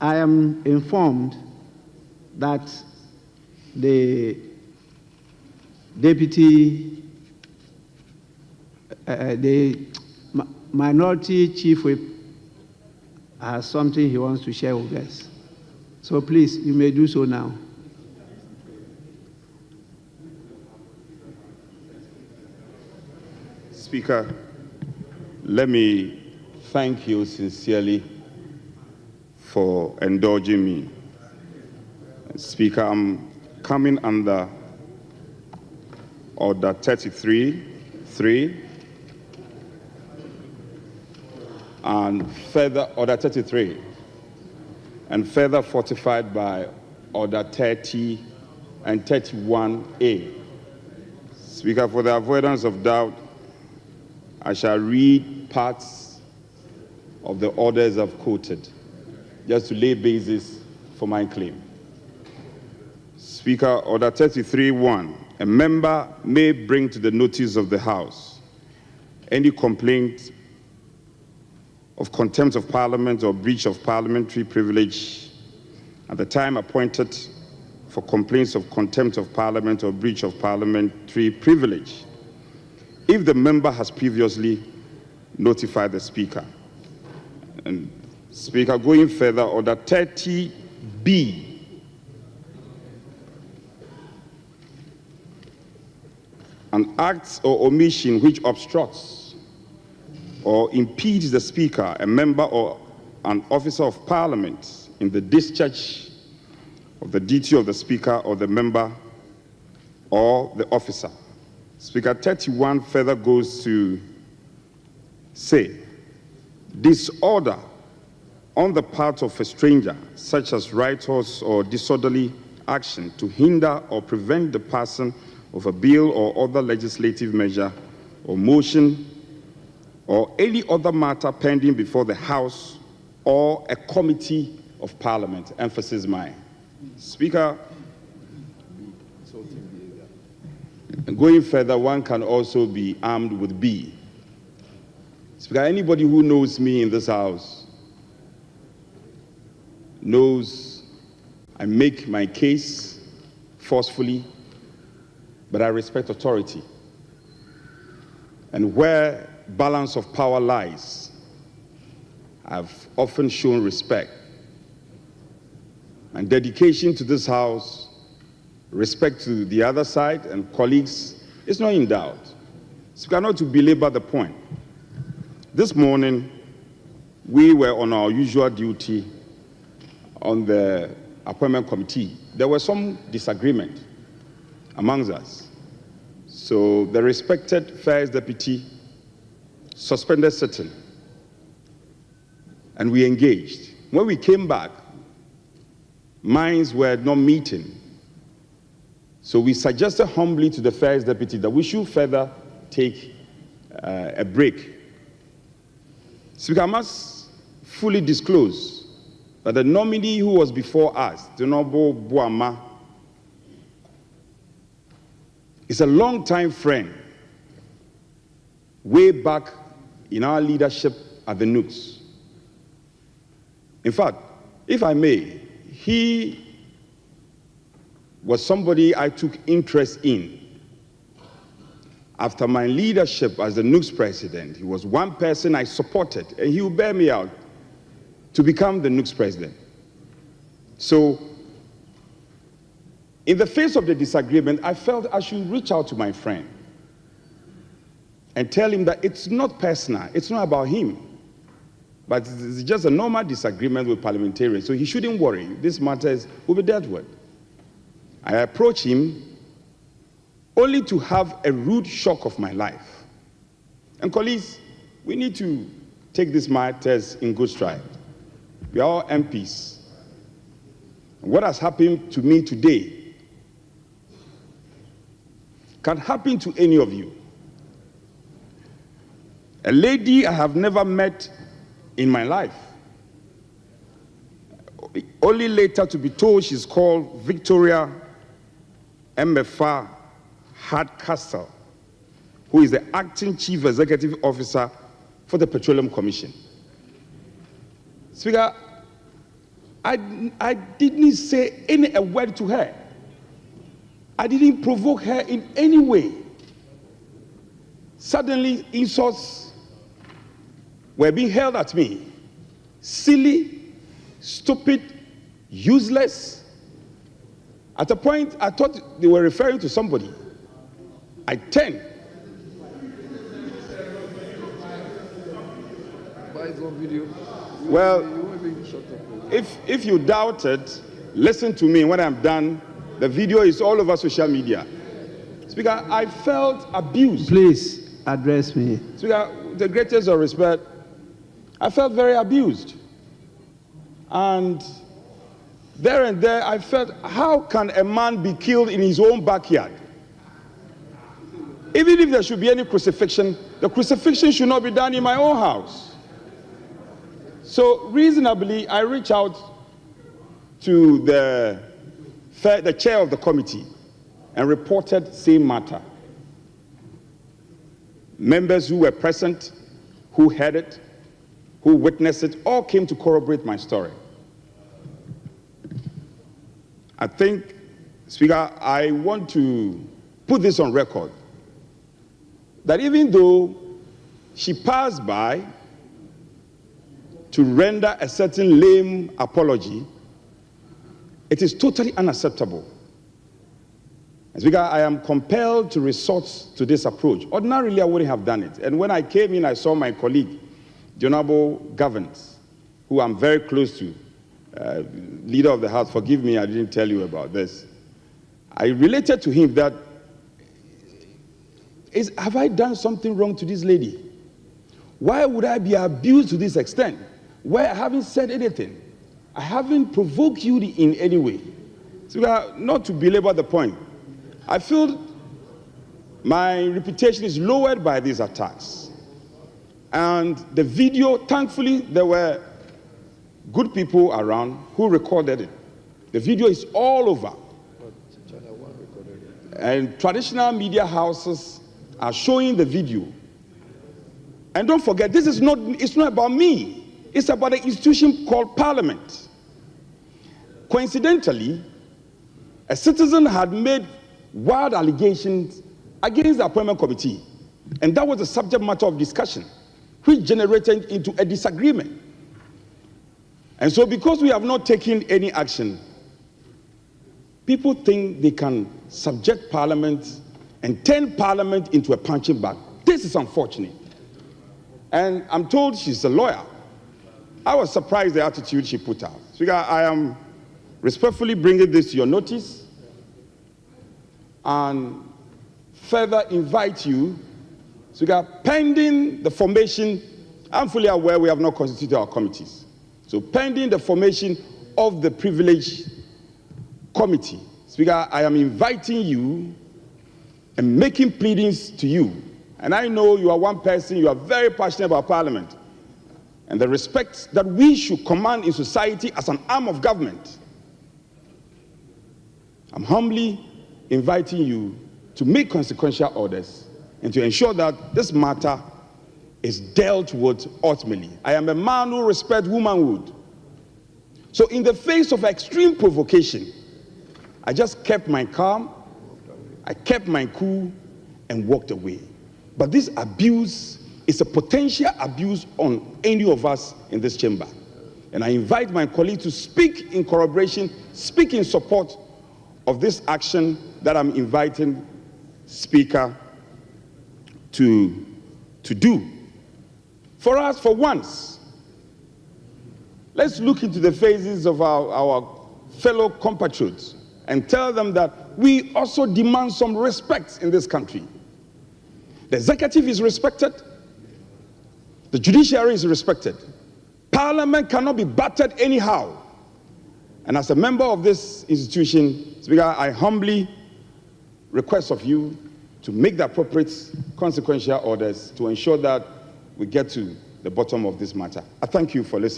I am informed that the deputy, the minority chief whip has something he wants to share with us. So please, you may do so now. Speaker, let me thank you sincerely for indulging me. Speaker, I'm coming under Order 33.3 and further Order 33 and further fortified by Order 30 and 31A. Speaker, for the avoidance of doubt, I shall read parts of the orders I've quoted, just to lay basis for my claim. Speaker, Order 33.1, a member may bring to the notice of the House any complaint of contempt of Parliament or breach of parliamentary privilege at the time appointed for complaints of contempt of Parliament or breach of parliamentary privilege, if the member has previously notified the Speaker. And Speaker, going further, Order 30B, an act or omission which obstructs or impedes the Speaker, a member or an officer of Parliament in the discharge of the duty of the Speaker or the member or the officer. Speaker, 31 further goes to say, disorder on the part of a stranger, such as riotous or disorderly action to hinder or prevent the passing of a bill or other legislative measure or motion or any other matter pending before the House or a committee of Parliament. Emphasis mine. Speaker, going further, one can also be armed with B. Speaker, anybody who knows me in this House knows I make my case forcefully, but I respect authority. And where balance of power lies, I've often shown respect and dedication to this House. Respect to the other side and colleagues is not in doubt. Speaker, not to belabor the point. This morning, we were on our usual duty on the appointment committee. There was some disagreement amongst us. So the respected First Deputy suspended sitting, and we engaged. When we came back, minds were not meeting. So we suggested humbly to the First Deputy that we should further take a break. Speaker, I must fully disclose that the nominee who was before us, Nkommo Wo Ho, is a long-time friend, way back in our leadership at the Nooks. In fact, if I may, he was somebody I took interest in. After my leadership as the Nooks president, he was one person I supported, and he will bear me out to become the Nooks president. So, in the face of the disagreement, I felt I should reach out to my friend and tell him that it's not personal, it's not about him, but it's just a normal disagreement with parliamentarians, so he shouldn't worry. These matters will be dealt with. I approached him only to have a rude shock of my life. And colleagues, we need to take these matters in good stride. We are all MPs. What has happened to me today can happen to any of you. A lady I have never met in my life, only later to be told she's called Victoria Emeafa Hardcastle, who is the acting chief executive officer for the Petroleum Commission. Speaker, I didn't say a word to her. I didn't provoke her in any way. Suddenly, insults were being hurled at me. Silly, stupid, useless. At a point, I thought they were referring to somebody. I turned. Well, if you doubted, listen to me. When I'm done, the video is all over social media. Speaker, I felt abused. Please address me. Speaker, with the greatest of respect, I felt very abused. And there and there, I felt, how can a man be killed in his own backyard? Even if there should be any crucifixion, the crucifixion should not be done in my own house. So reasonably, I reached out to the chair of the committee and reported same matter. Members who were present, who heard it, who witnessed it, all came to corroborate my story. I think, Speaker, I want to put this on record, that even though she passed by to render a certain lame apology, it is totally unacceptable. Speaker, I am compelled to resort to this approach. Ordinarily, I wouldn't have done it. And when I came in, I saw my colleague, the Honorable Governance, who I'm very close to, leader of the House. Forgive me, I didn't tell you about this. I related to him that, have I done something wrong to this lady? Why would I be abused to this extent? Why I haven't said anything? I haven't provoked you in any way. So, not to belabor the point, I feel my reputation is lowered by these attacks. And the video, thankfully, there were good people around who recorded it. The video is all over. And traditional media houses are showing the video. And don't forget, it's not about me. It's about an institution called Parliament. Coincidentally, a citizen had made wild allegations against the appointment committee, and that was the subject matter of discussion, which generated into a disagreement. And so because we have not taken any action, people think they can subject Parliament and turn Parliament into a punching bag. This is unfortunate. And I'm told she's a lawyer. I was surprised the attitude she put out. Speaker, I am respectfully bringing this to your notice and further invite you, Speaker, pending the formation, I'm fully aware we have not constituted our committees. So pending the formation of the privilege committee, Speaker, I am inviting you and making pleadings to you. And I know you are one person, you are very passionate about Parliament and the respect that we should command in society as an arm of government. I'm humbly inviting you to make consequential orders and to ensure that this matter is dealt with ultimately. I am a man who respects womanhood. So in the face of extreme provocation, I just kept my calm, I kept my cool, and walked away. But this abuse is a potential abuse on any of us in this chamber. And I invite my colleagues to speak in corroboration, speak in support of this action that I'm inviting Speaker to do. For us, for once, let's look into the faces of our fellow compatriots and tell them that we also demand some respect in this country. The executive is respected. The judiciary is respected. Parliament cannot be battered anyhow. And as a member of this institution, Speaker, I humbly request of you to make the appropriate consequential orders to ensure that we get to the bottom of this matter. I thank you for listening.